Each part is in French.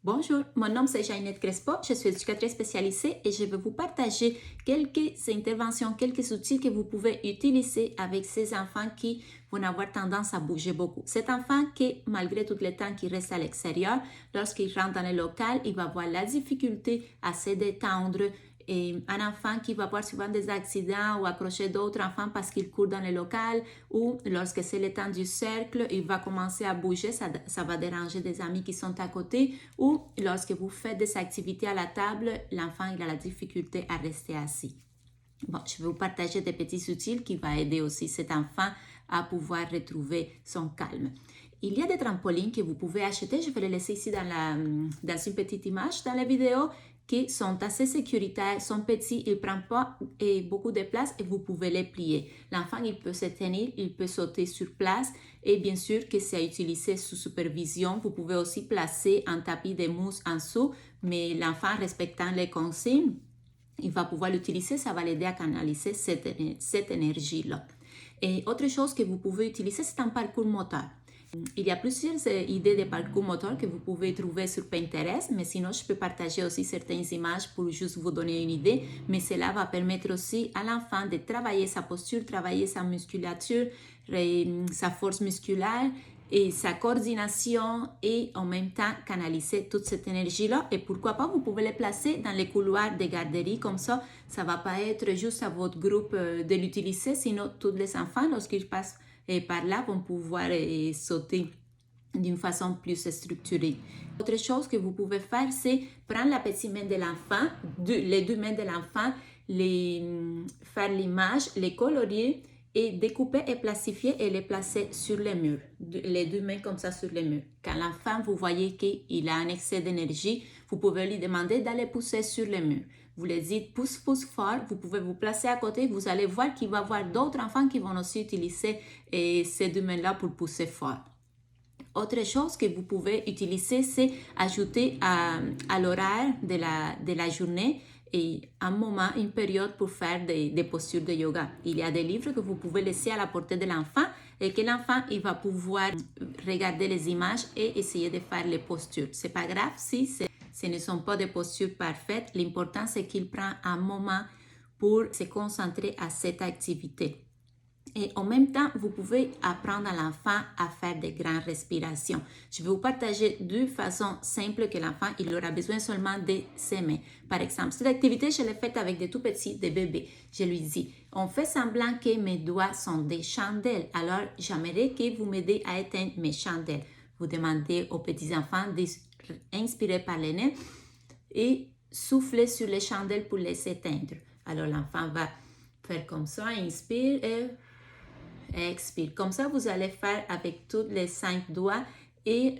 Bonjour, mon nom c'est Jainette Crespo, je suis éducatrice spécialisée et je vais vous partager quelques interventions, quelques outils que vous pouvez utiliser avec ces enfants qui vont avoir tendance à bouger beaucoup. Cet enfant qui, malgré tout le temps qu'il reste à l'extérieur, lorsqu'il rentre dans le local, il va avoir la difficulté à se détendre. Et un enfant qui va avoir souvent des accidents ou accrocher d'autres enfants parce qu'il court dans le local ou lorsque c'est le temps du cercle, il va commencer à bouger, ça va déranger des amis qui sont à côté ou lorsque vous faites des activités à la table, l'enfant il a la difficulté à rester assis. Bon, je vais vous partager des petits outils qui vont aider aussi cet enfant à pouvoir retrouver son calme. Il y a des trampolines que vous pouvez acheter, je vais les laisser ici dans une petite image dans la vidéo, qui sont assez sécuritaires, sont petits, ils ne prennent pas beaucoup de place et vous pouvez les plier. L'enfant, il peut se tenir, il peut sauter sur place et bien sûr que c'est à utiliser sous supervision. Vous pouvez aussi placer un tapis de mousse en dessous, mais l'enfant respectant les consignes, il va pouvoir l'utiliser, ça va l'aider à canaliser cette énergie-là. Et autre chose que vous pouvez utiliser, c'est un parcours moteur. Il y a plusieurs idées de parcours moteur que vous pouvez trouver sur Pinterest, mais sinon je peux partager aussi certaines images pour juste vous donner une idée, mais cela va permettre aussi à l'enfant de travailler sa posture, travailler sa musculature, sa force musculaire et sa coordination et en même temps canaliser toute cette énergie-là. Et pourquoi pas, vous pouvez les placer dans les couloirs des garderies, comme ça ne va pas être juste à votre groupe de l'utiliser, sinon tous les enfants, lorsqu'ils passent par là, vont pouvoir sauter d'une façon plus structurée. Autre chose que vous pouvez faire, c'est prendre la petite main de l'enfant, les deux mains de l'enfant, faire l'image, les colorier et découper et plastifier et les placer sur les murs. Les deux mains comme ça sur les murs. Quand l'enfant, vous voyez qu'il a un excès d'énergie, vous pouvez lui demander d'aller pousser sur les murs. Vous les dites pousse, pousse fort, vous pouvez vous placer à côté, vous allez voir qu'il va y avoir d'autres enfants qui vont aussi utiliser ces deux mains-là pour pousser fort. Autre chose que vous pouvez utiliser, c'est ajouter à l'horaire de la journée et un moment, une période pour faire des postures de yoga. Il y a des livres que vous pouvez laisser à la portée de l'enfant et que l'enfant il va pouvoir regarder les images et essayer de faire les postures. C'est pas grave si ce ne sont pas des postures parfaites. L'important, c'est qu'il prend un moment pour se concentrer à cette activité. Et en même temps, vous pouvez apprendre à l'enfant à faire des grandes respirations. Je vais vous partager deux façons simples que l'enfant il aura besoin seulement de ses mains. Par exemple, cette activité, je l'ai faite avec des tout petits, des bébés. Je lui dis, on fait semblant que mes doigts sont des chandelles. Alors, j'aimerais que vous m'aidez à éteindre mes chandelles. Vous demandez aux petits enfants d'inspirer par les nez et souffler sur les chandelles pour les éteindre. Alors, l'enfant va faire comme ça, inspire et expire. Comme ça, vous allez faire avec tous les 5 doigts et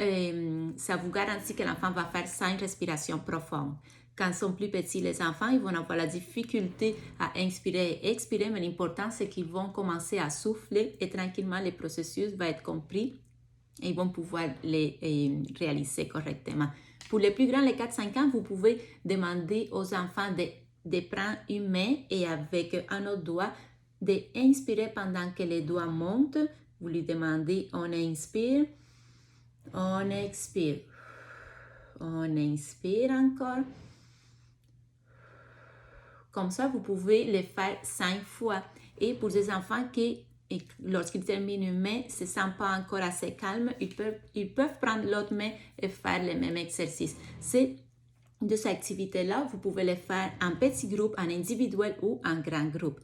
ça vous garantit que l'enfant va faire 5 respirations profondes. Quand ils sont plus petits, les enfants, ils vont avoir la difficulté à inspirer et expirer, mais l'important, c'est qu'ils vont commencer à souffler et tranquillement, le processus va être compris et ils vont pouvoir les réaliser correctement. Pour les plus grands, les 4-5 ans, vous pouvez demander aux enfants de prendre une main et avec un autre doigt, d'inspirer pendant que les doigts montent. Vous lui demandez, on inspire, on expire. On inspire encore. Comme ça, vous pouvez le faire 5 fois. Et pour des enfants qui, lorsqu'ils terminent une main, ne se sentent pas encore assez calmes, ils peuvent prendre l'autre main et faire le même exercice. Ces deux activités-là, vous pouvez les faire en petit groupe, en individuel ou en grand groupe.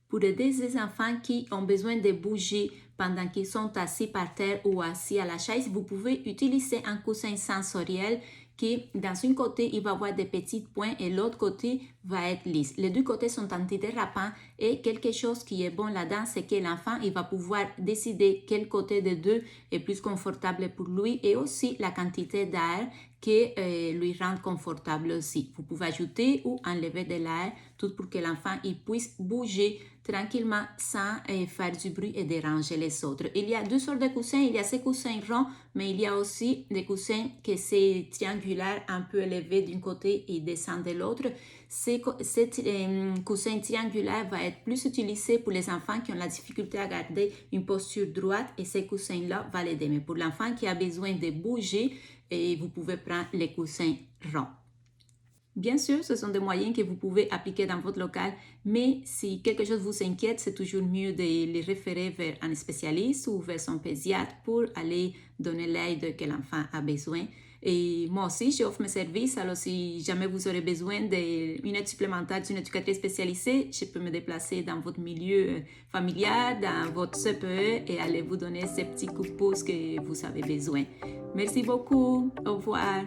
Pour aider ces enfants qui ont besoin de bouger pendant qu'ils sont assis par terre ou assis à la chaise, vous pouvez utiliser un coussin sensoriel qui, dans un côté, il va avoir des petits points et l'autre côté va être lisse. Les deux côtés sont antidérapants et quelque chose qui est bon là-dedans, c'est que l'enfant, il va pouvoir décider quel côté des deux est plus confortable pour lui et aussi la quantité d'air qui lui rend confortable aussi. Vous pouvez ajouter ou enlever de l'air, tout pour que l'enfant il puisse bouger tranquillement sans faire du bruit et déranger les autres. Il y a deux sortes de coussins. Il y a ces coussins ronds, mais il y a aussi des coussins qui sont triangulaires, un peu élevés d'un côté et descendent de l'autre. Ces coussins triangulaires va être plus utilisé pour les enfants qui ont la difficulté à garder une posture droite et ces coussins-là va l'aider. Mais pour l'enfant qui a besoin de bouger, et vous pouvez prendre les coussins ronds. Bien sûr, ce sont des moyens que vous pouvez appliquer dans votre local, mais si quelque chose vous inquiète, c'est toujours mieux de les référer vers un spécialiste ou vers son pédiatre pour aller donner l'aide que l'enfant a besoin. Et moi aussi, j'offre mes services, alors si jamais vous aurez besoin d'une aide supplémentaire d'une éducatrice spécialisée, je peux me déplacer dans votre milieu familial, dans votre CPE et aller vous donner ces petits coups de pouce que vous avez besoin. Merci beaucoup. Au revoir.